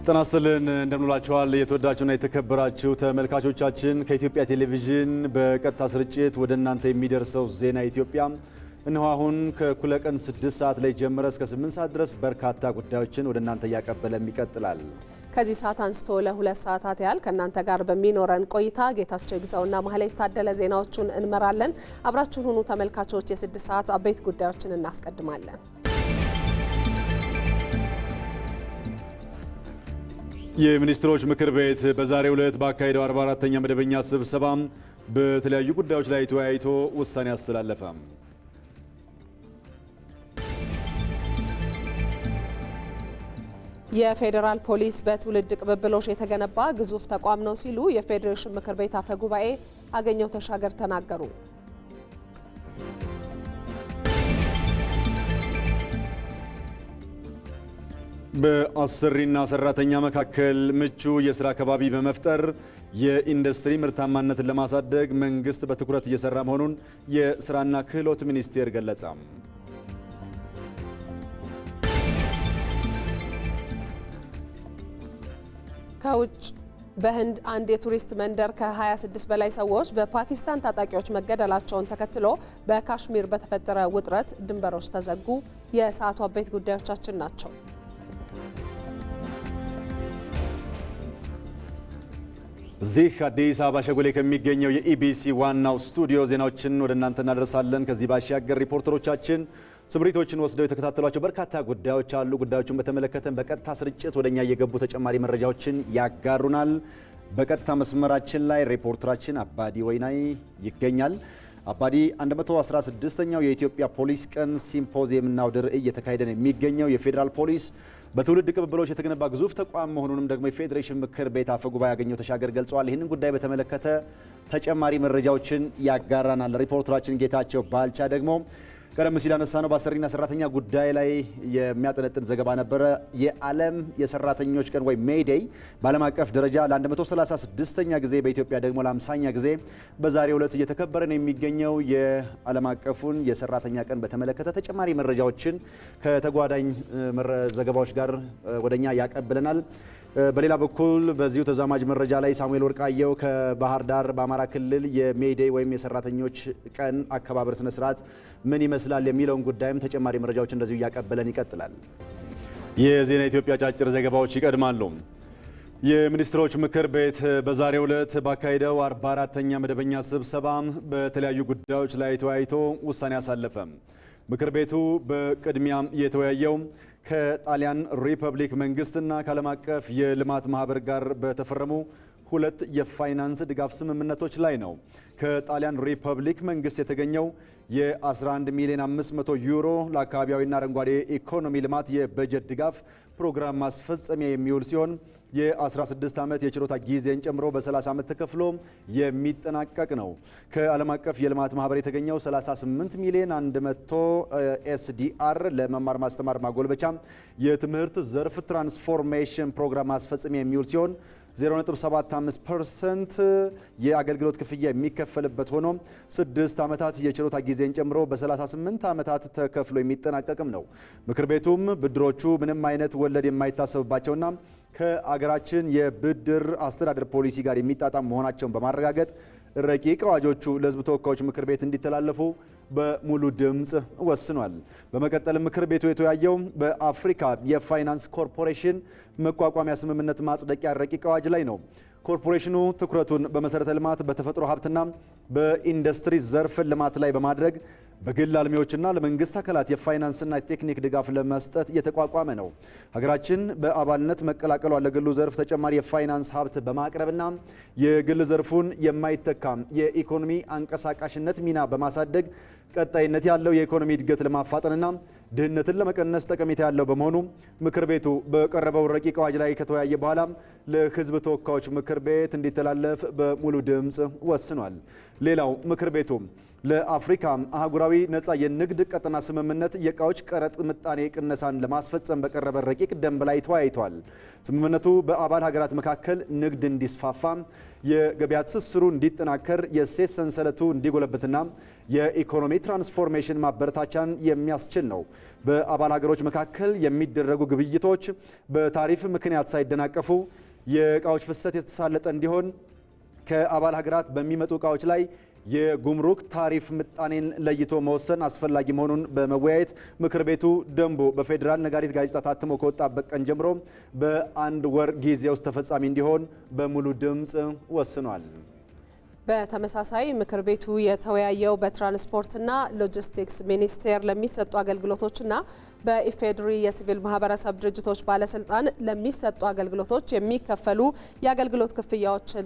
ጤና ይስጥልን እንደምንላችኋል የተወዳችሁና የተከበራችሁ ተመልካቾቻችን ከኢትዮጵያ ቴሌቪዥን በቀጥታ ስርጭት ወደ እናንተ የሚደርሰው ዜና ኢትዮጵያ እነሆ አሁን ከእኩለ ቀን 6 ሰዓት ላይ ጀምሮ እስከ 8 ሰዓት ድረስ በርካታ ጉዳዮችን ወደ እናንተ ያቀበለም ይቀጥላል። ከዚህ ሰዓት አንስቶ ለ2 ሰዓታት ያህል ከእናንተ ጋር በሚኖረን ቆይታ ጌታቸው ይግዛውና ማህሌት ታደለ ዜናዎቹን እንመራለን። አብራችሁን ሁኑ ተመልካቾች። የ6 ሰዓት አበይት ጉዳዮችን እናስቀድማለን። የሚኒስትሮች ምክር ቤት በዛሬው ዕለት ባካሄደው 44ኛ መደበኛ ስብሰባ በተለያዩ ጉዳዮች ላይ ተወያይቶ ውሳኔ አስተላለፈ። የፌዴራል ፖሊስ በትውልድ ቅብብሎሽ የተገነባ ግዙፍ ተቋም ነው ሲሉ የፌዴሬሽን ምክር ቤት አፈ ጉባኤ አገኘሁ ተሻገር ተናገሩ። በአሰሪና ሰራተኛ መካከል ምቹ የስራ አካባቢ በመፍጠር የኢንዱስትሪ ምርታማነትን ለማሳደግ መንግስት በትኩረት እየሰራ መሆኑን የስራና ክህሎት ሚኒስቴር ገለጸ። ከውጭ በህንድ አንድ የቱሪስት መንደር ከ26 በላይ ሰዎች በፓኪስታን ታጣቂዎች መገደላቸውን ተከትሎ በካሽሚር በተፈጠረ ውጥረት ድንበሮች ተዘጉ። የሰዓቱ አበይት ጉዳዮቻችን ናቸው። እዚህ አዲስ አበባ ሸጎሌ ከሚገኘው የኢቢሲ ዋናው ስቱዲዮ ዜናዎችን ወደ እናንተ እናደርሳለን። ከዚህ ባሻገር ሪፖርተሮቻችን ስምሪቶችን ወስደው የተከታተሏቸው በርካታ ጉዳዮች አሉ። ጉዳዮቹን በተመለከተ በቀጥታ ስርጭት ወደኛ እየገቡ ተጨማሪ መረጃዎችን ያጋሩናል። በቀጥታ መስመራችን ላይ ሪፖርተራችን አባዲ ወይናይ ይገኛል። አባዲ 116ኛው የኢትዮጵያ ፖሊስ ቀን ሲምፖዚየምና አውደ ርዕይ እየተካሄደ ነው የሚገኘው። የፌዴራል ፖሊስ በትውልድ ቅብብሎች የተገነባ ግዙፍ ተቋም መሆኑንም ደግሞ የፌዴሬሽን ምክር ቤት አፈ ጉባኤ አገኘሁ ተሻገር ገልጸዋል። ይህንን ጉዳይ በተመለከተ ተጨማሪ መረጃዎችን ያጋራናል ሪፖርተራችን ጌታቸው ባልቻ። ደግሞ ቀደም ሲል ያነሳነው በአሰሪና ሰራተኛ ጉዳይ ላይ የሚያጠነጥን ዘገባ ነበረ። የዓለም የሰራተኞች ቀን ወይ ሜይ ዴይ በዓለም አቀፍ ደረጃ ለ136ኛ ጊዜ በኢትዮጵያ ደግሞ ለ50ኛ ጊዜ በዛሬው ዕለት እየተከበረ ነው የሚገኘው። የዓለም አቀፉን የሰራተኛ ቀን በተመለከተ ተጨማሪ መረጃዎችን ከተጓዳኝ ዘገባዎች ጋር ወደኛ ያቀብለናል። በሌላ በኩል በዚሁ ተዛማጅ መረጃ ላይ ሳሙኤል ወርቃየው ከባህር ዳር በአማራ ክልል የሜይ ዴይ ወይም የሰራተኞች ቀን አከባበር ስነ ስርዓት ምን ይመስላል የሚለውን ጉዳይም ተጨማሪ መረጃዎች እንደዚሁ እያቀበለን ይቀጥላል። የዜና ኢትዮጵያ አጫጭር ዘገባዎች ይቀድማሉ። የሚኒስትሮች ምክር ቤት በዛሬው ዕለት ባካሄደው 44ኛ መደበኛ ስብሰባ በተለያዩ ጉዳዮች ላይ ተወያይቶ ውሳኔ አሳለፈ። ምክር ቤቱ በቅድሚያ የተወያየው ከጣሊያን ሪፐብሊክ መንግስትና ከዓለም አቀፍ የልማት ማህበር ጋር በተፈረሙ ሁለት የፋይናንስ ድጋፍ ስምምነቶች ላይ ነው። ከጣሊያን ሪፐብሊክ መንግስት የተገኘው የ11 ሚሊዮን 500 ዩሮ ለአካባቢያዊና አረንጓዴ ኢኮኖሚ ልማት የበጀት ድጋፍ ፕሮግራም ማስፈጸሚያ የሚውል ሲሆን የ16 ዓመት የችሮታ ጊዜን ጨምሮ በ30 ዓመት ተከፍሎ የሚጠናቀቅ ነው። ከዓለም አቀፍ የልማት ማህበር የተገኘው 38 ሚሊዮን 100 ኤስዲአር ለመማር ማስተማር ማጎልበቻ የትምህርት ዘርፍ ትራንስፎርሜሽን ፕሮግራም ማስፈጸሚያ የሚውል ሲሆን 0.75% የአገልግሎት ክፍያ የሚከፈልበት ሆኖ 6 ዓመታት የችሮታ ጊዜን ጨምሮ በ38 ዓመታት ተከፍሎ የሚጠናቀቅም ነው። ምክር ቤቱም ብድሮቹ ምንም አይነት ወለድ የማይታሰብባቸውና ከአገራችን የብድር አስተዳደር ፖሊሲ ጋር የሚጣጣም መሆናቸውን በማረጋገጥ ረቂቅ አዋጆቹ ለሕዝብ ተወካዮች ምክር ቤት እንዲተላለፉ በሙሉ ድምፅ ወስኗል። በመቀጠል ምክር ቤቱ የተወያየው በአፍሪካ የፋይናንስ ኮርፖሬሽን መቋቋሚያ ስምምነት ማጽደቂያ ረቂቅ አዋጅ ላይ ነው። ኮርፖሬሽኑ ትኩረቱን በመሰረተ ልማት፣ በተፈጥሮ ሀብትና በኢንዱስትሪ ዘርፍ ልማት ላይ በማድረግ በግል አልሚዎችና ለመንግስት አካላት የፋይናንስና የቴክኒክ ድጋፍ ለመስጠት የተቋቋመ ነው። ሀገራችን በአባልነት መቀላቀሏ ለግሉ ዘርፍ ተጨማሪ የፋይናንስ ሀብት በማቅረብና የግል ዘርፉን የማይተካ የኢኮኖሚ አንቀሳቃሽነት ሚና በማሳደግ ቀጣይነት ያለው የኢኮኖሚ እድገት ለማፋጠንና ድህነትን ለመቀነስ ጠቀሜታ ያለው በመሆኑ ምክር ቤቱ በቀረበው ረቂቅ አዋጅ ላይ ከተወያየ በኋላ ለሕዝብ ተወካዮች ምክር ቤት እንዲተላለፍ በሙሉ ድምፅ ወስኗል። ሌላው ምክር ቤቱ ለአፍሪካ አህጉራዊ ነጻ የንግድ ቀጠና ስምምነት የእቃዎች ቀረጥ ምጣኔ ቅነሳን ለማስፈጸም በቀረበ ረቂቅ ደንብ ላይ ተወያይቷል። ስምምነቱ በአባል ሀገራት መካከል ንግድ እንዲስፋፋ፣ የገበያ ትስስሩ እንዲጠናከር፣ የእሴት ሰንሰለቱ እንዲጎለብትና የኢኮኖሚ ትራንስፎርሜሽን ማበረታቻን የሚያስችል ነው። በአባል ሀገሮች መካከል የሚደረጉ ግብይቶች በታሪፍ ምክንያት ሳይደናቀፉ የእቃዎች ፍሰት የተሳለጠ እንዲሆን ከአባል ሀገራት በሚመጡ እቃዎች ላይ የጉምሩክ ታሪፍ ምጣኔን ለይቶ መወሰን አስፈላጊ መሆኑን በመወያየት ምክር ቤቱ ደንቡ በፌዴራል ነጋሪት ጋዜጣ ታትሞ ከወጣበት ቀን ጀምሮ በአንድ ወር ጊዜ ውስጥ ተፈጻሚ እንዲሆን በሙሉ ድምፅ ወስኗል። በተመሳሳይ ምክር ቤቱ የተወያየው በትራንስፖርትና ሎጂስቲክስ ሚኒስቴር ለሚሰጡ አገልግሎቶችና በኢፌዴሪ የሲቪል ማህበረሰብ ድርጅቶች ባለስልጣን ለሚሰጡ አገልግሎቶች የሚከፈሉ የአገልግሎት ክፍያዎችን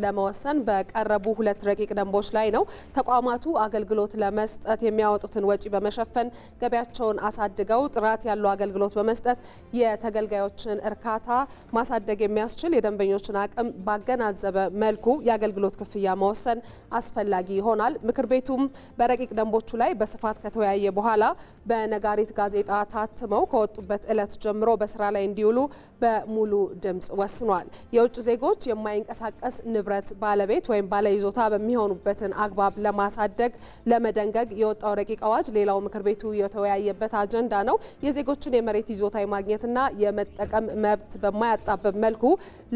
ለመወሰን በቀረቡ 2 ረቂቅ ደንቦች ላይ ነው። ተቋማቱ አገልግሎት ለመስጠት የሚያወጡትን ወጪ በመሸፈን ገቢያቸውን አሳድገው ጥራት ያለው አገልግሎት በመስጠት የተገልጋዮችን እርካታ ማሳደግ የሚያስችል የደንበኞችን አቅም ባገናዘበ መልኩ የአገልግሎት ክፍያ መወሰን አስፈላጊ ይሆናል። ምክር ቤቱም በረቂቅ ደንቦቹ ላይ በስፋት ከተወያየ በኋላ በነጋሪት ጋዜጣ ታትመው ከወጡበት ዕለት ጀምሮ በስራ ላይ እንዲውሉ በሙሉ ድምጽ ወስኗል። የውጭ ዜጎች የማይንቀሳቀስ ንብረት ባለቤት ወይም ባለይዞታ በሚሆኑበትን አግባብ ለማሳደግ ለመደንገግ የወጣው ረቂቅ አዋጅ ሌላው ምክር ቤቱ የተወያየበት አጀንዳ ነው። የዜጎችን የመሬት ይዞታ የማግኘትና የመጠቀም መብት በማያጣበብ መልኩ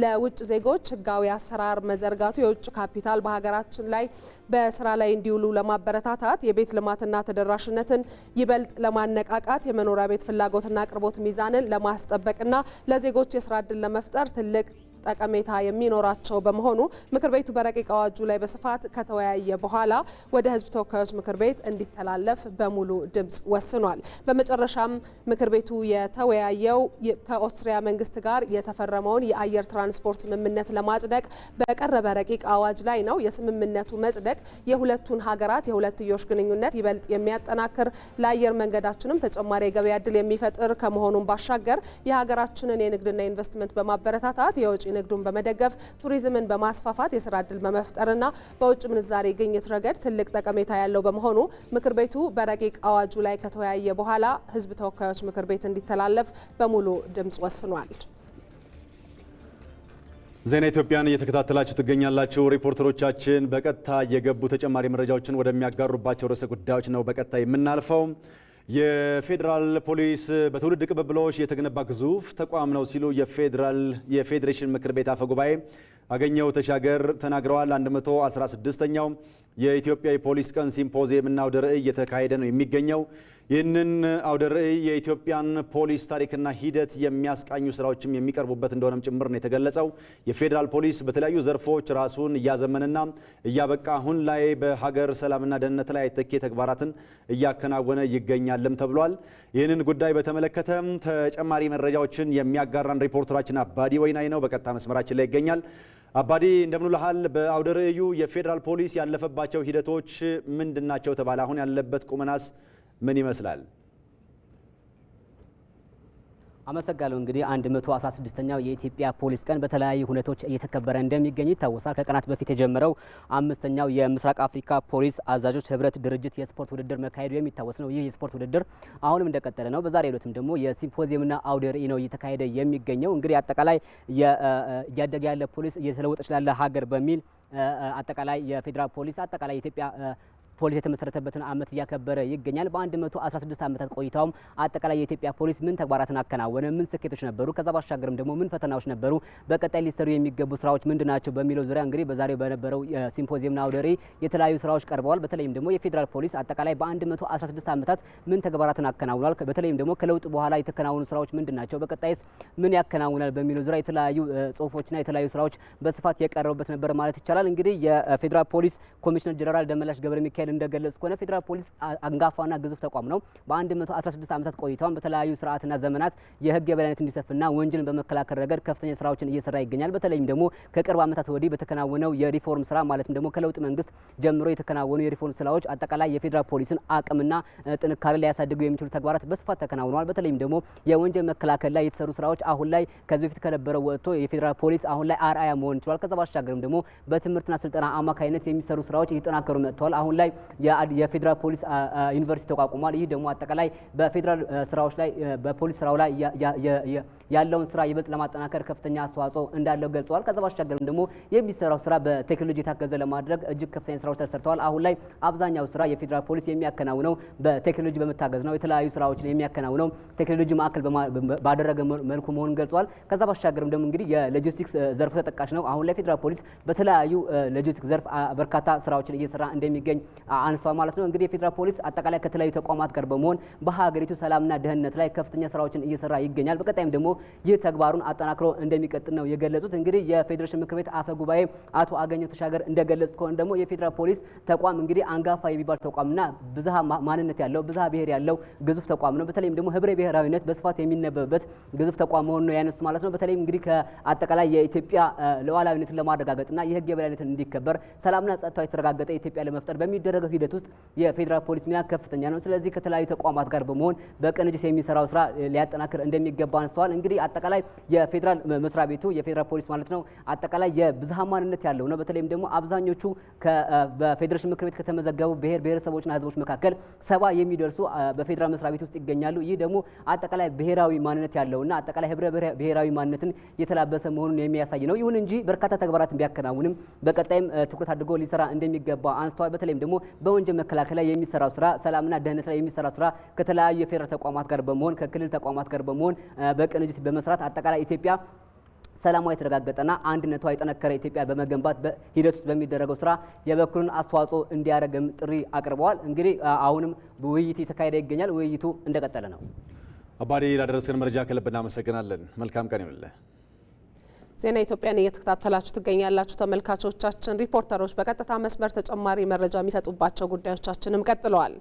ለውጭ ዜጎች ህጋዊ አሰራር መዘርጋቱ የውጭ ካፒታል በሀገራችን ላይ በስራ ላይ እንዲውሉ ለማበረታታት የቤት ልማትና ተደራሽነትን ይበልጥ ለማነቃቃት የመኖሪያ ቤት ፍላጎትና አቅርቦት ሚዛንን ለማስጠበቅና ለዜጎች የስራ ዕድል ለመፍጠር ትልቅ ጠቀሜታ የሚኖራቸው በመሆኑ ምክር ቤቱ በረቂቅ አዋጁ ላይ በስፋት ከተወያየ በኋላ ወደ ህዝብ ተወካዮች ምክር ቤት እንዲተላለፍ በሙሉ ድምጽ ወስኗል። በመጨረሻም ምክር ቤቱ የተወያየው ከኦስትሪያ መንግስት ጋር የተፈረመውን የአየር ትራንስፖርት ስምምነት ለማጽደቅ በቀረበ ረቂቅ አዋጅ ላይ ነው። የስምምነቱ መጽደቅ የሁለቱን ሀገራት የሁለትዮሽ ግንኙነት ይበልጥ የሚያጠናክር ለአየር መንገዳችንም ተጨማሪ የገበያ ዕድል የሚፈጥር ከመሆኑም ባሻገር የሀገራችንን የንግድና ኢንቨስትመንት በማበረታታት የውጭ ንግዱን በመደገፍ ቱሪዝምን በማስፋፋት የስራ ዕድል በመፍጠርና በውጭ ምንዛሬ ግኝት ረገድ ትልቅ ጠቀሜታ ያለው በመሆኑ ምክር ቤቱ በረቂቅ አዋጁ ላይ ከተወያየ በኋላ ህዝብ ተወካዮች ምክር ቤት እንዲተላለፍ በሙሉ ድምጽ ወስኗል። ዜና ኢትዮጵያን እየተከታተላችሁ ትገኛላችሁ። ሪፖርተሮቻችን በቀጥታ የገቡ ተጨማሪ መረጃዎችን ወደሚያጋሩባቸው ርዕሰ ጉዳዮች ነው በቀጥታ የምናልፈው። የፌዴራል ፖሊስ በትውልድ ቅብብሎች የተገነባ ግዙፍ ተቋም ነው ሲሉ የፌዴሬሽን ምክር ቤት አፈ ጉባኤ አገኘሁ ተሻገር ተናግረዋል። 116ኛው የኢትዮጵያ የፖሊስ ቀን ሲምፖዚየምና አውደ ርዕይ እየተካሄደ ነው የሚገኘው። ይህንን አውደ ርዕይ የኢትዮጵያን ፖሊስ ታሪክና ሂደት የሚያስቃኙ ስራዎችም የሚቀርቡበት እንደሆነም ጭምር ነው የተገለጸው። የፌዴራል ፖሊስ በተለያዩ ዘርፎች ራሱን እያዘመነና እያበቃ አሁን ላይ በሀገር ሰላምና ደህንነት ላይ አይተኬ ተግባራትን እያከናወነ ይገኛልም ተብሏል። ይህንን ጉዳይ በተመለከተ ተጨማሪ መረጃዎችን የሚያጋራን ሪፖርተራችን አባዲ ወይናይ ነው በቀጥታ መስመራችን ላይ ይገኛል። አባዲ እንደምን ውለሃል? በአውደ ርዕዩ የፌዴራል ፖሊስ ያለፈባቸው ሂደቶች ምንድናቸው ተባለ? አሁን ያለበት ቁመናስ ምን ይመስላል? አመሰግናለሁ። እንግዲህ 116ኛው የኢትዮጵያ ፖሊስ ቀን በተለያዩ ሁነቶች እየተከበረ እንደሚገኝ ይታወሳል። ከቀናት በፊት የጀመረው 5ኛው የምስራቅ አፍሪካ ፖሊስ አዛዦች ህብረት ድርጅት የስፖርት ውድድር መካሄዱ የሚታወስ ነው። ይህ የስፖርት ውድድር አሁንም እንደቀጠለ ነው። በዛሬው ዕለትም ደግሞ የሲምፖዚየምና አውደ ርዕይ ነው እየተካሄደ የሚገኘው። እንግዲህ አጠቃላይ እያደገ ያለ ፖሊስ እየተለወጠች ያለ ሀገር በሚል አጠቃላይ የፌዴራል ፖሊስ አጠቃላይ የኢትዮጵያ ፖሊስ የተመሰረተበትን ዓመት እያከበረ ይገኛል። በ116 ዓመታት ቆይታውም አጠቃላይ የኢትዮጵያ ፖሊስ ምን ተግባራትን አከናወነ፣ ምን ስኬቶች ነበሩ፣ ከዛ ባሻገርም ደግሞ ምን ፈተናዎች ነበሩ፣ በቀጣይ ሊሰሩ የሚገቡ ስራዎች ምንድናቸው በሚለው ዙሪያ እንግዲህ በዛሬው በነበረው ሲምፖዚየምና አውደ ርዕይ የተለያዩ ስራዎች ቀርበዋል። በተለይም ደግሞ የፌዴራል ፖሊስ አጠቃላይ በ116 ዓመታት ምን ተግባራትን አከናውኗል፣ በተለይም ደግሞ ከለውጥ በኋላ የተከናወኑ ስራዎች ምንድናቸው፣ በቀጣይስ ምን ያከናውናል በሚለው ዙሪያ የተለያዩ ጽሁፎችና የተለያዩ ስራዎች በስፋት የቀረቡበት ነበር ማለት ይቻላል። እንግዲህ የፌዴራል ፖሊስ ኮሚሽነር ጀነራል ደመላሽ ገብረ ሚካኤል እንደገለጹ ከሆነ ፌዴራል ፖሊስ አንጋፋና ግዙፍ ተቋም ነው። በ116 ዓመታት ቆይታው በተለያዩ ስርዓትና ዘመናት የህግ የበላይነት እንዲሰፍና ወንጀልን በመከላከል ረገድ ከፍተኛ ስራዎችን እየሰራ ይገኛል። በተለይም ደግሞ ከቅርብ ዓመታት ወዲህ በተከናወነው የሪፎርም ስራ ማለትም ደግሞ ከለውጥ መንግስት ጀምሮ የተከናወኑ የሪፎርም ስራዎች አጠቃላይ የፌዴራል ፖሊስን አቅምና ጥንካሬ ሊያሳድጉ የሚችሉ ተግባራት በስፋት ተከናውነዋል። በተለይም ደግሞ የወንጀል መከላከል ላይ የተሰሩ ስራዎች አሁን ላይ ከዚህ በፊት ከነበረው ወጥቶ የፌዴራል ፖሊስ አሁን ላይ አርአያ መሆን ይችላል። ከዛ ባሻገርም ደግሞ በትምህርትና ስልጠና አማካይነት የሚሰሩ ስራዎች እየተጠናከሩ መጥተዋል። አሁን ላይ የፌዴራል ፖሊስ ዩኒቨርሲቲ ተቋቁሟል። ይህ ደግሞ አጠቃላይ በፌዴራል ስራዎች ላይ በፖሊስ ስራው ላይ ያለውን ስራ ይበልጥ ለማጠናከር ከፍተኛ አስተዋጽኦ እንዳለው ገልጸዋል። ከዛ ባሻገርም ደግሞ የሚሰራው ስራ በቴክኖሎጂ የታገዘ ለማድረግ እጅግ ከፍተኛ ስራዎች ተሰርተዋል። አሁን ላይ አብዛኛው ስራ የፌዴራል ፖሊስ የሚያከናውነው በቴክኖሎጂ በመታገዝ ነው። የተለያዩ ስራዎችን የሚያከናውነው ቴክኖሎጂ ማዕከል ባደረገ መልኩ መሆኑን ገልጸዋል። ከዛ ባሻገርም ደግሞ እንግዲህ የሎጂስቲክስ ዘርፉ ተጠቃሽ ነው። አሁን ላይ ፌዴራል ፖሊስ በተለያዩ ሎጂስቲክስ ዘርፍ በርካታ ስራዎችን እየሰራ እንደሚገኝ አንስተዋል ማለት ነው። እንግዲህ የፌዴራል ፖሊስ አጠቃላይ ከተለያዩ ተቋማት ጋር በመሆን በሀገሪቱ ሰላምና ደህንነት ላይ ከፍተኛ ስራዎችን እየሰራ ይገኛል። በቀጣይም ደግሞ ይህ ተግባሩን አጠናክሮ እንደሚቀጥል ነው የገለጹት። እንግዲህ የፌዴሬሽን ምክር ቤት አፈ ጉባኤ አቶ አገኘሁ ተሻገር እንደገለጹት ከሆነ ደግሞ የፌዴራል ፖሊስ ተቋም እንግዲህ አንጋፋ የሚባል ተቋምና ብዝሃ ማንነት ያለው ብዝሃ ብሔር ያለው ግዙፍ ተቋም ነው። በተለይም ደግሞ ህብረ ብሔራዊነት በስፋት የሚነበብበት ግዙፍ ተቋም መሆኑን ነው ያነሱት ማለት ነው። በተለይም እንግዲህ ከአጠቃላይ የኢትዮጵያ ሉዓላዊነትን ለማረጋገጥና የህግ የበላይነትን እንዲከበር ሰላምና ጸጥታ የተረጋገጠ ኢትዮጵያ ለመፍጠር በሚደረገው ሂደት ውስጥ የፌዴራል ፖሊስ ሚና ከፍተኛ ነው። ስለዚህ ከተለያዩ ተቋማት ጋር በመሆን በቅንጅት የሚሰራው ስራ ሊያጠናክር እንደሚገባ አንስተዋል። እንግዲህ አጠቃላይ የፌዴራል መስሪያ ቤቱ የፌዴራል ፖሊስ ማለት ነው አጠቃላይ የብዝሃ ማንነት ያለው ነው። በተለይም ደግሞ አብዛኞቹ በፌዴሬሽን ምክር ቤት ከተመዘገቡ ብሔር ብሔረሰቦችና ህዝቦች መካከል 70 የሚደርሱ በፌዴራል መስሪያ ቤት ውስጥ ይገኛሉ። ይህ ደግሞ አጠቃላይ ብሔራዊ ማንነት ያለውና አጠቃላይ ህብረ ብሔራዊ ማንነትን የተላበሰ መሆኑን የሚያሳይ ነው። ይሁን እንጂ በርካታ ተግባራትን ቢያከናውንም በቀጣይም ትኩረት አድርጎ ሊሰራ እንደሚገባ አንስተዋል። በተለይም ደግሞ በወንጀል መከላከል ላይ የሚሰራው ስራ፣ ሰላምና ደህንነት ላይ የሚሰራው ስራ ከተለያዩ የፌዴራል ተቋማት ጋር በመሆን ከክልል ተቋማት ጋር በመሆን በቅንጅት በመስራት አጠቃላይ ኢትዮጵያ ሰላሟ የተረጋገጠና አንድነቷ የጠነከረ ኢትዮጵያ በመገንባት በሂደት ውስጥ በሚደረገው ስራ የበኩሉን አስተዋጽኦ እንዲያደርግም ጥሪ አቅርበዋል። እንግዲህ አሁንም ውይይት የተካሄደ ይገኛል። ውይይቱ እንደቀጠለ ነው። አባዴ ላደረስከን መረጃ ከልብ እናመሰግናለን። መልካም ቀን ይሁንልህ። ዜና ኢትዮጵያን እየተከታተላችሁ ትገኛላችሁ ተመልካቾቻችን። ሪፖርተሮች በቀጥታ መስመር ተጨማሪ መረጃ የሚሰጡባቸው ጉዳዮቻችንም ቀጥለዋል።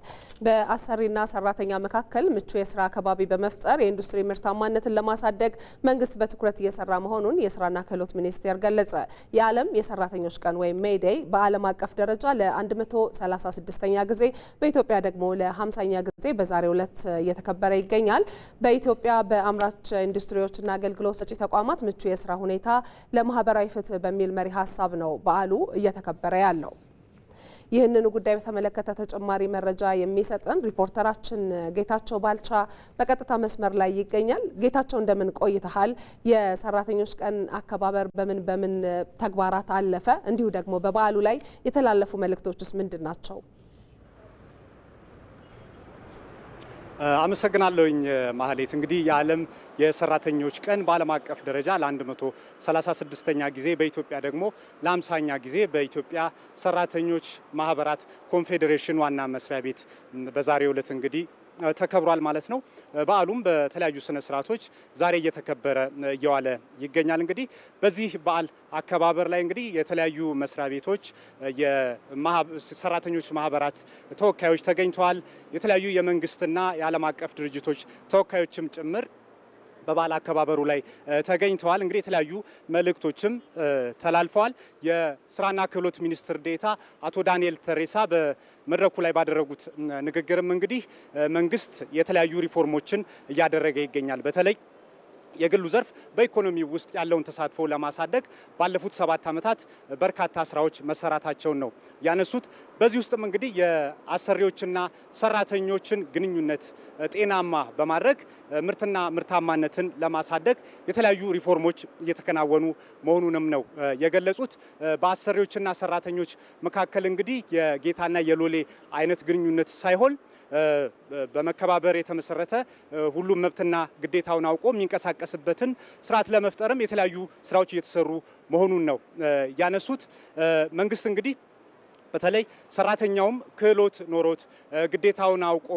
በአሰሪና ሰራተኛ መካከል ምቹ የስራ አካባቢ በመፍጠር የኢንዱስትሪ ምርታማነትን ለማሳደግ መንግስት በትኩረት እየሰራ መሆኑን የስራና ክህሎት ሚኒስቴር ገለጸ። የዓለም የሰራተኞች ቀን ወይም ሜይ ዴይ በዓለም አቀፍ ደረጃ ለ136ኛ ጊዜ በኢትዮጵያ ደግሞ ለ50ኛ ጊዜ በዛሬው ዕለት እየተከበረ ይገኛል። በኢትዮጵያ በአምራች ኢንዱስትሪዎችና አገልግሎት ሰጪ ተቋማት ምቹ የስራ ሁኔታ ለማህበራዊ ፍትህ በሚል መሪ ሀሳብ ነው በዓሉ እየተከበረ ያለው። ይህንን ጉዳይ በተመለከተ ተጨማሪ መረጃ የሚሰጠን ሪፖርተራችን ጌታቸው ባልቻ በቀጥታ መስመር ላይ ይገኛል። ጌታቸው እንደምን ቆይተሃል? የሰራተኞች ቀን አከባበር በምን ተግባራት አለፈ? እንዲሁ ደግሞ በበዓሉ ላይ የተላለፉ መልእክቶችስ ምንድን ናቸው? አመሰግናለሁኝ ማህሌት። እንግዲህ የዓለም የሰራተኞች ቀን በዓለም አቀፍ ደረጃ ለ136ኛ ጊዜ በኢትዮጵያ ደግሞ ለ50ኛ ጊዜ በኢትዮጵያ ሰራተኞች ማህበራት ኮንፌዴሬሽን ዋና መስሪያ ቤት በዛሬው ዕለት እንግዲህ ተከብሯል ማለት ነው። በዓሉም በተለያዩ ስነ ስርዓቶች ዛሬ እየተከበረ እየዋለ ይገኛል። እንግዲህ በዚህ በዓል አከባበር ላይ እንግዲህ የተለያዩ መስሪያ ቤቶች የሰራተኞች ማህበራት ተወካዮች ተገኝተዋል። የተለያዩ የመንግስትና የዓለም አቀፍ ድርጅቶች ተወካዮችም ጭምር በበዓል አከባበሩ ላይ ተገኝተዋል። እንግዲህ የተለያዩ መልእክቶችም ተላልፈዋል። የስራና ክህሎት ሚኒስትር ዴኤታ አቶ ዳንኤል ተሬሳ በመድረኩ ላይ ባደረጉት ንግግርም እንግዲህ መንግስት የተለያዩ ሪፎርሞችን እያደረገ ይገኛል። በተለይ የግሉ ዘርፍ በኢኮኖሚ ውስጥ ያለውን ተሳትፎ ለማሳደግ ባለፉት 7 ዓመታት በርካታ ስራዎች መሰራታቸውን ነው ያነሱት። በዚህ ውስጥም እንግዲህ የአሰሪዎችና ሰራተኞችን ግንኙነት ጤናማ በማድረግ ምርትና ምርታማነትን ለማሳደግ የተለያዩ ሪፎርሞች እየተከናወኑ መሆኑንም ነው የገለጹት። በአሰሪዎችና ሰራተኞች መካከል እንግዲህ የጌታና የሎሌ አይነት ግንኙነት ሳይሆን በመከባበር የተመሰረተ ሁሉም መብትና ግዴታውን አውቆ የሚንቀሳቀስበትን ስርዓት ለመፍጠርም የተለያዩ ስራዎች እየተሰሩ መሆኑን ነው ያነሱት። መንግስት እንግዲህ በተለይ ሰራተኛውም ክህሎት ኖሮት ግዴታውን አውቆ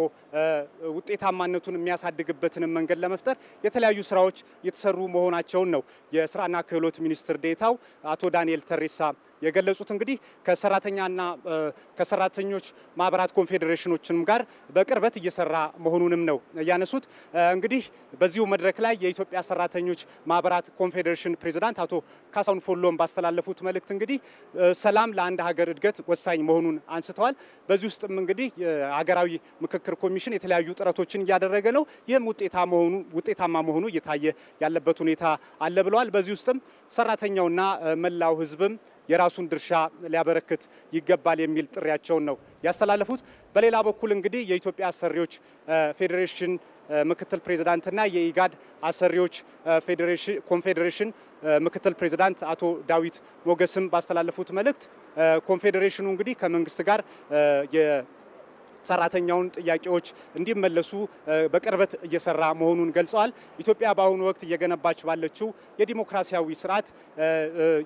ውጤታማነቱን የሚያሳድግበትን መንገድ ለመፍጠር የተለያዩ ስራዎች የተሰሩ መሆናቸውን ነው የስራና ክህሎት ሚኒስትር ዴኤታው አቶ ዳንኤል ተሬሳ የገለጹት። እንግዲህ ከሰራተኛና ከሰራተኞች ማህበራት ኮንፌዴሬሽኖችንም ጋር በቅርበት እየሰራ መሆኑንም ነው ያነሱት። እንግዲህ በዚሁ መድረክ ላይ የኢትዮጵያ ሰራተኞች ማህበራት ኮንፌዴሬሽን ፕሬዝዳንት አቶ ካሳሁን ፎሎም ባስተላለፉት መልእክት እንግዲህ ሰላም ለአንድ ሀገር እድገት ወሳኝ መሆኑን አንስተዋል። በዚህ ውስጥም እንግዲህ ሀገራዊ ምክክር ኮሚሽን የተለያዩ ጥረቶችን እያደረገ ነው። ይህም ውጤታማ መሆኑ እየታየ ያለበት ሁኔታ አለ ብለዋል። በዚህ ውስጥም ሰራተኛውና መላው ህዝብም የራሱን ድርሻ ሊያበረክት ይገባል የሚል ጥሪያቸውን ነው ያስተላለፉት። በሌላ በኩል እንግዲህ የኢትዮጵያ አሰሪዎች ፌዴሬሽን ምክትል ፕሬዝዳንትና የኢጋድ አሰሪዎች ኮንፌዴሬሽን ምክትል ፕሬዝዳንት አቶ ዳዊት ሞገስም ባስተላለፉት መልእክት ኮንፌዴሬሽኑ እንግዲህ ከመንግስት ጋር ሰራተኛውን ጥያቄዎች እንዲመለሱ በቅርበት እየሰራ መሆኑን ገልጸዋል። ኢትዮጵያ በአሁኑ ወቅት እየገነባች ባለችው የዲሞክራሲያዊ ስርዓት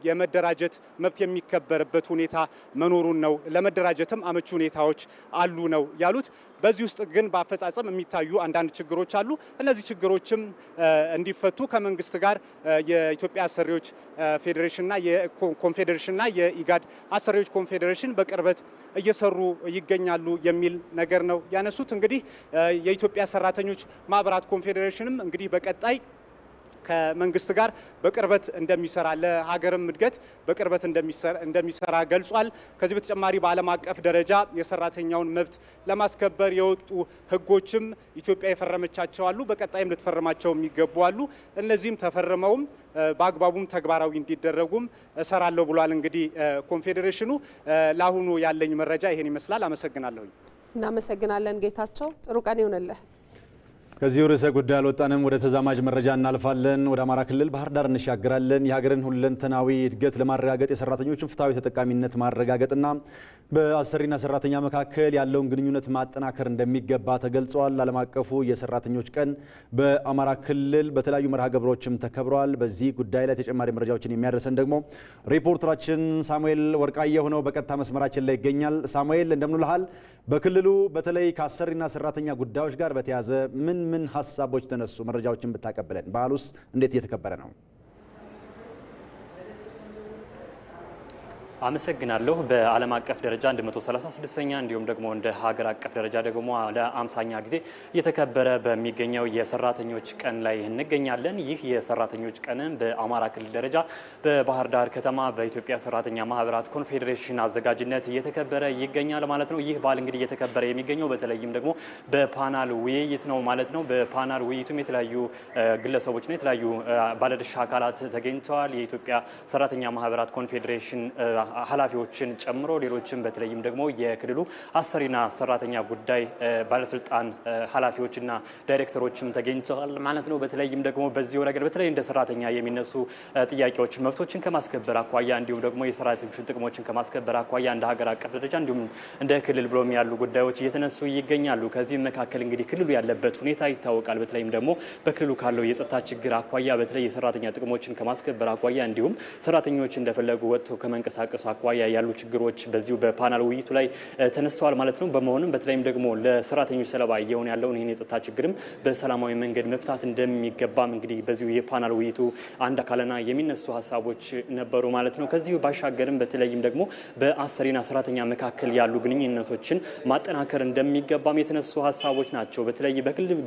የመደራጀት መብት የሚከበርበት ሁኔታ መኖሩን ነው፣ ለመደራጀትም አመቺ ሁኔታዎች አሉ ነው ያሉት። በዚህ ውስጥ ግን በአፈጻጸም የሚታዩ አንዳንድ ችግሮች አሉ። እነዚህ ችግሮችም እንዲፈቱ ከመንግስት ጋር የኢትዮጵያ አሰሪዎች ፌዴሬሽንና የኮንፌዴሬሽንና የኢጋድ አሰሪዎች ኮንፌዴሬሽን በቅርበት እየሰሩ ይገኛሉ የሚል ነገር ነው ያነሱት። እንግዲህ የኢትዮጵያ ሰራተኞች ማህበራት ኮንፌዴሬሽንም እንግዲህ በቀጣይ ከመንግስት ጋር በቅርበት እንደሚሰራ ለሀገርም እድገት በቅርበት እንደሚሰራ ገልጿል። ከዚህ በተጨማሪ በዓለም አቀፍ ደረጃ የሰራተኛውን መብት ለማስከበር የወጡ ህጎችም ኢትዮጵያ የፈረመቻቸው አሉ፣ በቀጣይም ልትፈርማቸው የሚገቡ አሉ። እነዚህም ተፈርመውም በአግባቡም ተግባራዊ እንዲደረጉም እሰራለሁ ብሏል። እንግዲህ ኮንፌዴሬሽኑ ለአሁኑ ያለኝ መረጃ ይሄን ይመስላል። አመሰግናለሁ። እናመሰግናለን ጌታቸው፣ ጥሩ ቀን ይሁንልህ። ከዚህ ርዕሰ ጉዳይ አልወጣንም። ወደ ተዛማጅ መረጃ እናልፋለን። ወደ አማራ ክልል ባህር ዳር እንሻገራለን። የሀገርን ሁለንተናዊ እድገት ለማረጋገጥ የሰራተኞችን ፍትሐዊ ተጠቃሚነት ማረጋገጥና በአሰሪና ሰራተኛ መካከል ያለውን ግንኙነት ማጠናከር እንደሚገባ ተገልጿል። ዓለም አቀፉ የሰራተኞች ቀን በአማራ ክልል በተለያዩ መርሃ ግብሮችም ተከብሯል። በዚህ ጉዳይ ላይ ተጨማሪ መረጃዎችን የሚያደርሰን ደግሞ ሪፖርተራችን ሳሙኤል ወርቃየሁ ነው። በቀጥታ መስመራችን ላይ ይገኛል። ሳሙኤል እንደምን ውለሃል? በክልሉ በተለይ ከአሰሪና ሰራተኛ ጉዳዮች ጋር በተያያዘ ምን ሀሳቦች ተነሱ? መረጃዎችን ብታቀብለን። በዓሉስ እንዴት እየተከበረ ነው? አመሰግናለሁ። በዓለም አቀፍ ደረጃ 136ኛ እንዲሁም ደግሞ እንደ ሀገር አቀፍ ደረጃ ደግሞ ለ50ኛ ጊዜ እየተከበረ በሚገኘው የሰራተኞች ቀን ላይ እንገኛለን። ይህ የሰራተኞች ቀንን በአማራ ክልል ደረጃ በባህር ዳር ከተማ በኢትዮጵያ ሰራተኛ ማህበራት ኮንፌዴሬሽን አዘጋጅነት እየተከበረ ይገኛል ማለት ነው። ይህ በዓል እንግዲህ እየተከበረ የሚገኘው በተለይም ደግሞ በፓናል ውይይት ነው ማለት ነው። በፓናል ውይይቱም የተለያዩ ግለሰቦችና የተለያዩ ባለድርሻ አካላት ተገኝተዋል። የኢትዮጵያ ሰራተኛ ማህበራት ኮንፌዴሬሽን ኃላፊዎችን ጨምሮ ሌሎችም በተለይም ደግሞ የክልሉ አሰሪና ሰራተኛ ጉዳይ ባለስልጣን ኃላፊዎችና ዳይሬክተሮችም ተገኝተዋል ማለት ነው። በተለይም ደግሞ በዚህ ረገድ በተለይ እንደ ሰራተኛ የሚነሱ ጥያቄዎች መብቶችን ከማስከበር አኳያ እንዲሁም ደግሞ የሰራተኞችን ጥቅሞችን ከማስከበር አኳያ እንደ ሀገር አቀፍ ደረጃ እንዲሁም እንደ ክልል ብሎም ያሉ ጉዳዮች እየተነሱ ይገኛሉ። ከዚህም መካከል እንግዲህ ክልሉ ያለበት ሁኔታ ይታወቃል። በተለይም ደግሞ በክልሉ ካለው የጸጥታ ችግር አኳያ በተለይ የሰራተኛ ጥቅሞችን ከማስከበር አኳያ እንዲሁም ሰራተኞች እንደፈለጉ ወጥተው ከመንቀሳቀስ አኳያ ያሉ ችግሮች በዚሁ በፓናል ውይይቱ ላይ ተነስተዋል ማለት ነው። በመሆኑም በተለይም ደግሞ ለሰራተኞች ሰለባ እየሆነ ያለውን ይህን የጸጥታ ችግርም በሰላማዊ መንገድ መፍታት እንደሚገባም እንግዲህ በዚሁ የፓናል ውይይቱ አንድ አካልና የሚነሱ ሀሳቦች ነበሩ ማለት ነው። ከዚሁ ባሻገርም በተለይም ደግሞ በአሰሪና ሰራተኛ መካከል ያሉ ግንኙነቶችን ማጠናከር እንደሚገባም የተነሱ ሀሳቦች ናቸው። በተለይ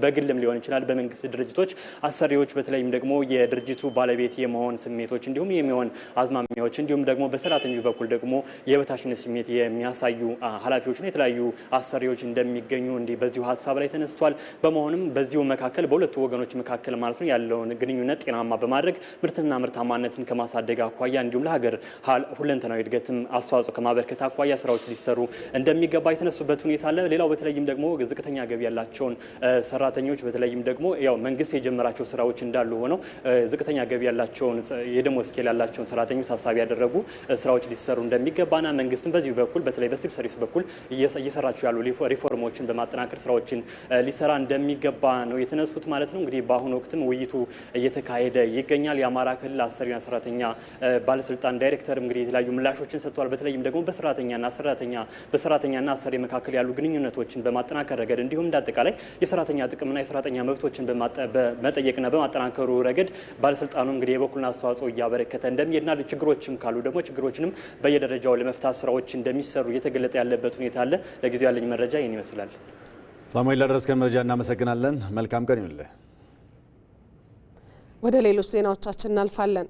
በግልም ሊሆን ይችላል፣ በመንግስት ድርጅቶች አሰሪዎች በተለይም ደግሞ የድርጅቱ ባለቤት የመሆን ስሜቶች እንዲሁም የሚሆን አዝማሚያዎች እንዲሁም ደግሞ በሰራተኞች በኩል ደግሞ የበታችነት ስሜት የሚያሳዩ ኃላፊዎችና የተለያዩ አሰሪዎች እንደሚገኙ እንዲህ በዚሁ ሀሳብ ላይ ተነስቷል። በመሆኑም በዚሁ መካከል በሁለቱ ወገኖች መካከል ማለት ነው ያለውን ግንኙነት ጤናማ በማድረግ ምርትና ምርታማነትን ከማሳደግ አኳያ እንዲሁም ለሀገር ሁለንተናዊ እድገትም አስተዋጽኦ ከማበርከት አኳያ ስራዎች ሊሰሩ እንደሚገባ የተነሱበት ሁኔታ አለ። ሌላው በተለይም ደግሞ ዝቅተኛ ገቢ ያላቸውን ሰራተኞች በተለይም ደግሞ ያው መንግስት የጀመራቸው ስራዎች እንዳሉ ሆነው ዝቅተኛ ገቢ ያላቸውን የደሞዝ ስኬል ያላቸውን ሰራተኞች ታሳቢ ያደረጉ ስራዎች ሊሰሩ እንደሚገባና መንግስትም በዚህ በኩል በተለይ በሲቪል ሰርቪስ በኩል እየሰራቸው ያሉ ሪፎርሞችን በማጠናከር ስራዎችን ሊሰራ እንደሚገባ ነው የተነሱት ማለት ነው። እንግዲህ በአሁኑ ወቅትም ውይይቱ እየተካሄደ ይገኛል። የአማራ ክልል አሰሪና ሰራተኛ ባለስልጣን ዳይሬክተር እንግዲህ የተለያዩ ምላሾችን ሰጥተዋል። በተለይም ደግሞ በሰራተኛና አሰሪ መካከል ያሉ ግንኙነቶችን በማጠናከር ረገድ እንዲሁም እንዳጠቃላይ የሰራተኛ ጥቅምና የሰራተኛ መብቶችን በመጠየቅና በማጠናከሩ ረገድ ባለስልጣኑ እንግዲህ የበኩልን አስተዋጽኦ እያበረከተ እንደሚሄድና ችግሮችም ካሉ ደግሞ ችግሮችንም በየደረጃው ለመፍታት ስራዎች እንደሚሰሩ እየተገለጠ ያለበት ሁኔታ አለ። ለጊዜው ያለኝ መረጃ ይህን ይመስላል። ሳሙኤል ለደረስከን መረጃ እናመሰግናለን። መልካም ቀን ይሁንልህ። ወደ ሌሎች ዜናዎቻችን እናልፋለን።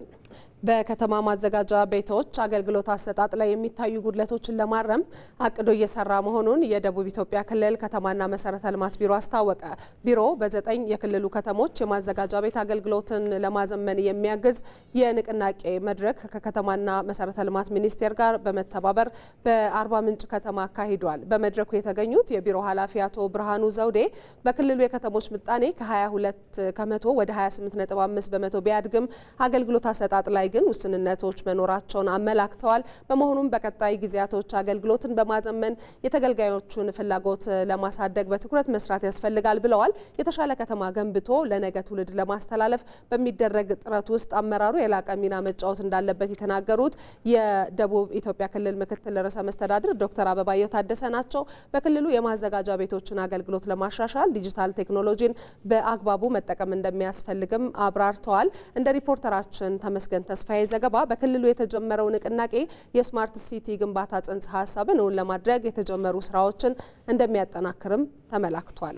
በከተማ ማዘጋጃ ቤቶች አገልግሎት አሰጣጥ ላይ የሚታዩ ጉድለቶችን ለማረም አቅዶ እየሰራ መሆኑን የደቡብ ኢትዮጵያ ክልል ከተማና መሰረተ ልማት ቢሮ አስታወቀ። ቢሮው በ9 የክልሉ ከተሞች የማዘጋጃ ቤት አገልግሎትን ለማዘመን የሚያግዝ የንቅናቄ መድረክ ከከተማና መሰረተ ልማት ሚኒስቴር ጋር በመተባበር በአርባ ምንጭ ከተማ አካሂዷል። በመድረኩ የተገኙት የቢሮ ኃላፊ አቶ ብርሃኑ ዘውዴ በክልሉ የከተሞች ምጣኔ ከ22 ከመቶ ወደ 28.5 በመቶ ቢያድግም አገልግሎት አሰጣጥ ላይ ግን ውስንነቶች መኖራቸውን አመላክተዋል። በመሆኑም በቀጣይ ጊዜያቶች አገልግሎትን በማዘመን የተገልጋዮቹን ፍላጎት ለማሳደግ በትኩረት መስራት ያስፈልጋል ብለዋል። የተሻለ ከተማ ገንብቶ ለነገ ትውልድ ለማስተላለፍ በሚደረግ ጥረት ውስጥ አመራሩ የላቀ ሚና መጫወት እንዳለበት የተናገሩት የደቡብ ኢትዮጵያ ክልል ምክትል ርዕሰ መስተዳድር ዶክተር አበባየሁ ታደሰ ናቸው። በክልሉ የማዘጋጃ ቤቶችን አገልግሎት ለማሻሻል ዲጂታል ቴክኖሎጂን በአግባቡ መጠቀም እንደሚያስፈልግም አብራርተዋል። እንደ ሪፖርተራችን ተመስገን ተስፋዬ ዘገባ በክልሉ የተጀመረው ንቅናቄ የስማርት ሲቲ ግንባታ ጽንሰ ሀሳብን እውን ለማድረግ የተጀመሩ ስራዎችን እንደሚያጠናክርም ተመላክቷል።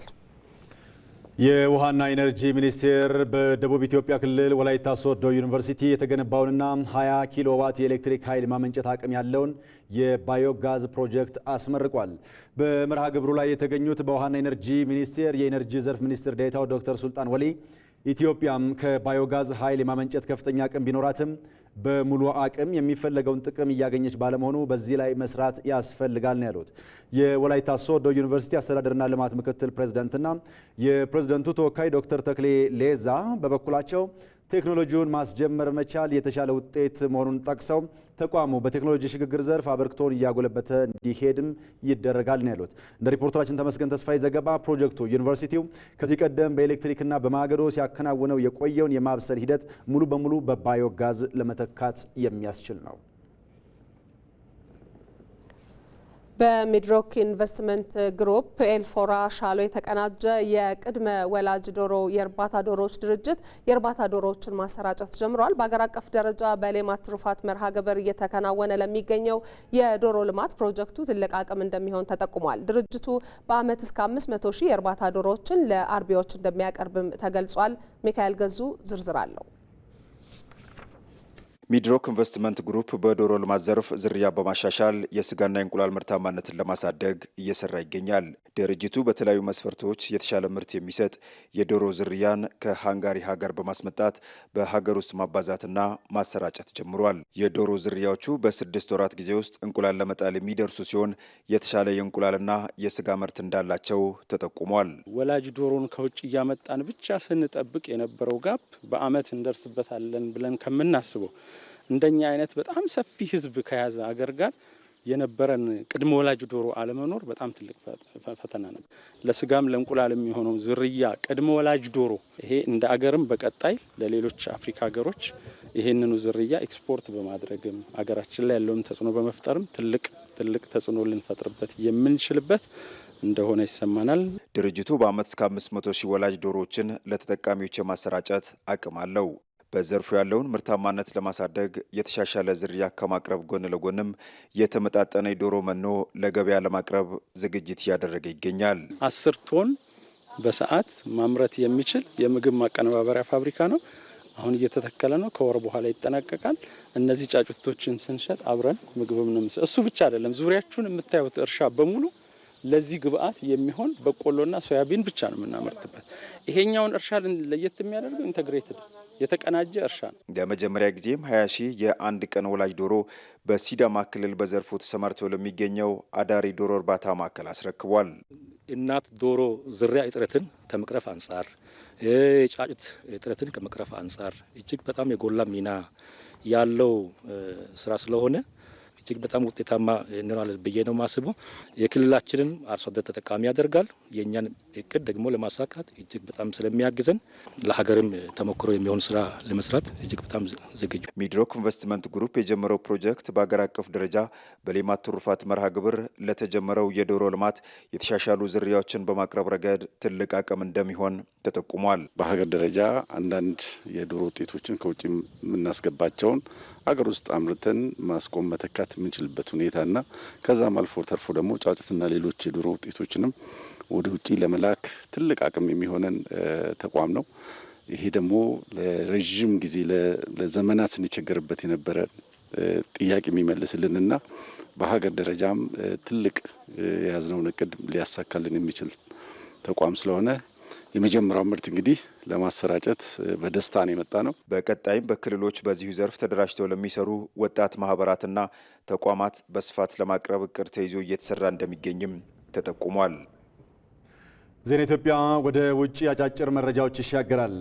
የውሃና ኢነርጂ ሚኒስቴር በደቡብ ኢትዮጵያ ክልል ወላይታ ሶዶ ዩኒቨርሲቲ የተገነባውንና 20 ኪሎዋት የኤሌክትሪክ ኃይል ማመንጨት አቅም ያለውን የባዮጋዝ ፕሮጀክት አስመርቋል። በመርሃ ግብሩ ላይ የተገኙት በውሃና ኢነርጂ ሚኒስቴር የኢነርጂ ዘርፍ ሚኒስትር ዴኤታው ዶክተር ሱልጣን ወሊ ኢትዮጵያም ከባዮጋዝ ኃይል የማመንጨት ከፍተኛ አቅም ቢኖራትም በሙሉ አቅም የሚፈለገውን ጥቅም እያገኘች ባለመሆኑ በዚህ ላይ መስራት ያስፈልጋል ነው ያሉት። የወላይታ ሶዶ ዩኒቨርሲቲ አስተዳደርና ልማት ምክትል ፕሬዝዳንትና የፕሬዝዳንቱ ተወካይ ዶክተር ተክሌ ሌዛ በበኩላቸው ቴክኖሎጂውን ማስጀመር መቻል የተሻለ ውጤት መሆኑን ጠቅሰው ተቋሙ በቴክኖሎጂ ሽግግር ዘርፍ አበርክቶን እያጎለበተ እንዲሄድም ይደረጋል ነው ያሉት። እንደ ሪፖርተራችን ተመስገን ተስፋዬ ዘገባ ፕሮጀክቱ ዩኒቨርሲቲው ከዚህ ቀደም በኤሌክትሪክና በማገዶ ሲያከናውነው የቆየውን የማብሰል ሂደት ሙሉ በሙሉ በባዮጋዝ ለመተካት የሚያስችል ነው። በሚድሮክ ኢንቨስትመንት ግሩፕ ኤልፎራ ሻሎ የተቀናጀ የቅድመ ወላጅ ዶሮ የእርባታ ዶሮዎች ድርጅት የእርባታ ዶሮዎችን ማሰራጨት ጀምሯል። በአገር አቀፍ ደረጃ በሌማት ትሩፋት መርሃ ግብር እየተከናወነ ለሚገኘው የዶሮ ልማት ፕሮጀክቱ ትልቅ አቅም እንደሚሆን ተጠቁሟል። ድርጅቱ በዓመት እስከ 500 ሺህ የእርባታ ዶሮዎችን ለአርቢዎች እንደሚያቀርብም ተገልጿል። ሚካኤል ገዙ ዝርዝር አለው። ሚድሮክ ኢንቨስትመንት ግሩፕ በዶሮ ልማት ዘርፍ ዝርያ በማሻሻል የስጋና የእንቁላል ምርታማነትን ለማሳደግ እየሰራ ይገኛል። ድርጅቱ በተለያዩ መስፈርቶች የተሻለ ምርት የሚሰጥ የዶሮ ዝርያን ከሃንጋሪ ሀገር በማስመጣት በሀገር ውስጥ ማባዛትና ማሰራጨት ጀምሯል። የዶሮ ዝርያዎቹ በ6 ወራት ጊዜ ውስጥ እንቁላል ለመጣል የሚደርሱ ሲሆን የተሻለ የእንቁላልና የስጋ ምርት እንዳላቸው ተጠቁሟል። ወላጅ ዶሮን ከውጭ እያመጣን ብቻ ስንጠብቅ የነበረው ጋፕ በዓመት እንደርስበታለን ብለን ከምናስበው እንደኛ አይነት በጣም ሰፊ ሕዝብ ከያዘ አገር ጋር የነበረን ቅድመ ወላጅ ዶሮ አለመኖር በጣም ትልቅ ፈተና ነበር። ለስጋም ለእንቁላል የሚሆነው ዝርያ ቅድመ ወላጅ ዶሮ ይሄ እንደ አገርም በቀጣይ ለሌሎች አፍሪካ ሀገሮች ይሄንኑ ዝርያ ኤክስፖርት በማድረግም አገራችን ላይ ያለውን ተጽዕኖ በመፍጠርም ትልቅ ተጽዕኖ ልንፈጥርበት የምንችልበት እንደሆነ ይሰማናል። ድርጅቱ በዓመት እስከ 500 ሺህ ወላጅ ዶሮዎችን ለተጠቃሚዎች የማሰራጨት አቅም አለው። በዘርፉ ያለውን ምርታማነት ለማሳደግ የተሻሻለ ዝርያ ከማቅረብ ጎን ለጎንም የተመጣጠነ የዶሮ መኖ ለገበያ ለማቅረብ ዝግጅት እያደረገ ይገኛል። 10 ቶን በሰዓት ማምረት የሚችል የምግብ ማቀነባበሪያ ፋብሪካ ነው። አሁን እየተተከለ ነው። ከወር በኋላ ይጠናቀቃል። እነዚህ ጫጩቶችን ስንሸጥ አብረን ምግብም ነው። እሱ ብቻ አይደለም፣ ዙሪያችሁን የምታዩት እርሻ በሙሉ ለዚህ ግብአት የሚሆን በቆሎና ሶያቢን ብቻ ነው የምናመርትበት። ይሄኛውን እርሻ ለየት የሚያደርገው ኢንተግሬትድ የተቀናጀ እርሻ ነው። ለመጀመሪያ ጊዜም 20 ሺህ የአንድ ቀን ወላጅ ዶሮ በሲዳማ ክልል በዘርፉ ተሰማርተው ለሚገኘው አዳሪ ዶሮ እርባታ ማዕከል አስረክቧል። እናት ዶሮ ዝርያ እጥረትን ከመቅረፍ አንጻር፣ የጫጩት እጥረትን ከመቅረፍ አንጻር እጅግ በጣም የጎላ ሚና ያለው ስራ ስለሆነ እጅግ በጣም ውጤታማ እንሆናለን ብዬ ነው ማስበው። የክልላችንን አርሶ አደር ተጠቃሚ ያደርጋል። የእኛን እቅድ ደግሞ ለማሳካት እጅግ በጣም ስለሚያግዘን ለሀገርም ተሞክሮ የሚሆን ስራ ለመስራት እጅግ በጣም ዝግጁ። ሚድሮክ ኢንቨስትመንት ግሩፕ የጀመረው ፕሮጀክት በአገር አቀፍ ደረጃ በሌማት ትሩፋት መርሃ ግብር ለተጀመረው የዶሮ ልማት የተሻሻሉ ዝርያዎችን በማቅረብ ረገድ ትልቅ አቅም እንደሚሆን ተጠቁሟል። በሀገር ደረጃ አንዳንድ የዶሮ ውጤቶችን ከውጭ የምናስገባቸውን አገር ውስጥ አምርተን ማስቆም መተካት የምንችልበት ሁኔታና ከዛም አልፎ ተርፎ ደግሞ ጫጩትና ሌሎች የዶሮ ውጤቶችንም ወደ ውጭ ለመላክ ትልቅ አቅም የሚሆነን ተቋም ነው። ይሄ ደግሞ ለረጅም ጊዜ ለዘመናት ስንቸገርበት የነበረ ጥያቄ የሚመልስልንና በሀገር ደረጃም ትልቅ የያዝነውን እቅድ ሊያሳካልን የሚችል ተቋም ስለሆነ የመጀመሪያው ምርት እንግዲህ ለማሰራጨት በደስታ ነው የመጣ ነው። በቀጣይም በክልሎች በዚሁ ዘርፍ ተደራጅተው ለሚሰሩ ወጣት ማህበራትና ተቋማት በስፋት ለማቅረብ እቅድ ተይዞ እየተሰራ እንደሚገኝም ተጠቁሟል። ዜና ኢትዮጵያ ወደ ውጭ አጫጭር መረጃዎች ይሻገራል።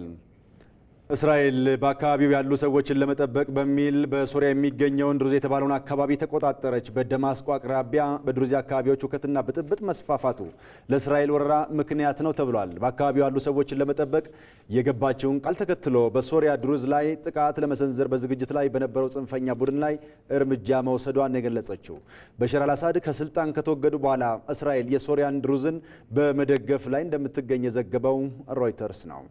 እስራኤል በአካባቢው ያሉ ሰዎችን ለመጠበቅ በሚል በሶሪያ የሚገኘውን ድሩዝ የተባለውን አካባቢ ተቆጣጠረች። በደማስቆ አቅራቢያ በድሩዝ አካባቢዎች ሁከትና ብጥብጥ መስፋፋቱ ለእስራኤል ወረራ ምክንያት ነው ተብሏል። በአካባቢው ያሉ ሰዎችን ለመጠበቅ የገባቸውን ቃል ተከትሎ በሶሪያ ድሩዝ ላይ ጥቃት ለመሰንዘር በዝግጅት ላይ በነበረው ጽንፈኛ ቡድን ላይ እርምጃ መውሰዷን የገለጸችው በሽር አልአሳድ ከስልጣን ከተወገዱ በኋላ እስራኤል የሶሪያን ድሩዝን በመደገፍ ላይ እንደምትገኝ የዘገበው ሮይተርስ ነው።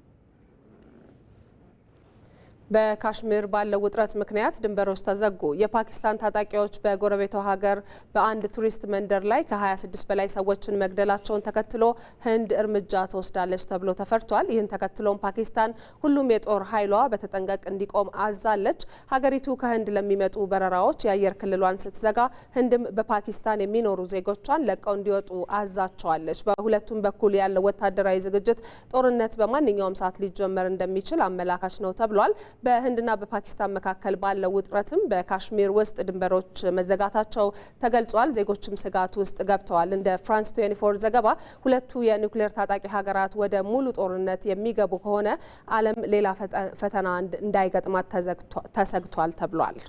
በካሽሚር ባለው ውጥረት ምክንያት ድንበሮች ተዘጉ። የፓኪስታን ታጣቂዎች በጎረቤቷ ሀገር በአንድ ቱሪስት መንደር ላይ ከ26 በላይ ሰዎችን መግደላቸውን ተከትሎ ህንድ እርምጃ ትወስዳለች ተብሎ ተፈርቷል። ይህን ተከትሎም ፓኪስታን ሁሉም የጦር ኃይሏ በተጠንቀቅ እንዲቆም አዛለች። ሀገሪቱ ከህንድ ለሚመጡ በረራዎች የአየር ክልሏን ስትዘጋ፣ ህንድም በፓኪስታን የሚኖሩ ዜጎቿን ለቀው እንዲወጡ አዛቸዋለች። በሁለቱም በኩል ያለው ወታደራዊ ዝግጅት ጦርነት በማንኛውም ሰዓት ሊጀመር እንደሚችል አመላካች ነው ተብሏል። በህንድና በፓኪስታን መካከል ባለው ውጥረትም በካሽሚር ውስጥ ድንበሮች መዘጋታቸው ተገልጿል። ዜጎችም ስጋት ውስጥ ገብተዋል። እንደ ፍራንስ 24 ዘገባ ሁለቱ የኒውክሌር ታጣቂ ሀገራት ወደ ሙሉ ጦርነት የሚገቡ ከሆነ ዓለም ሌላ ፈተና እንዳይገጥማት ተሰግቷል ተብሏል።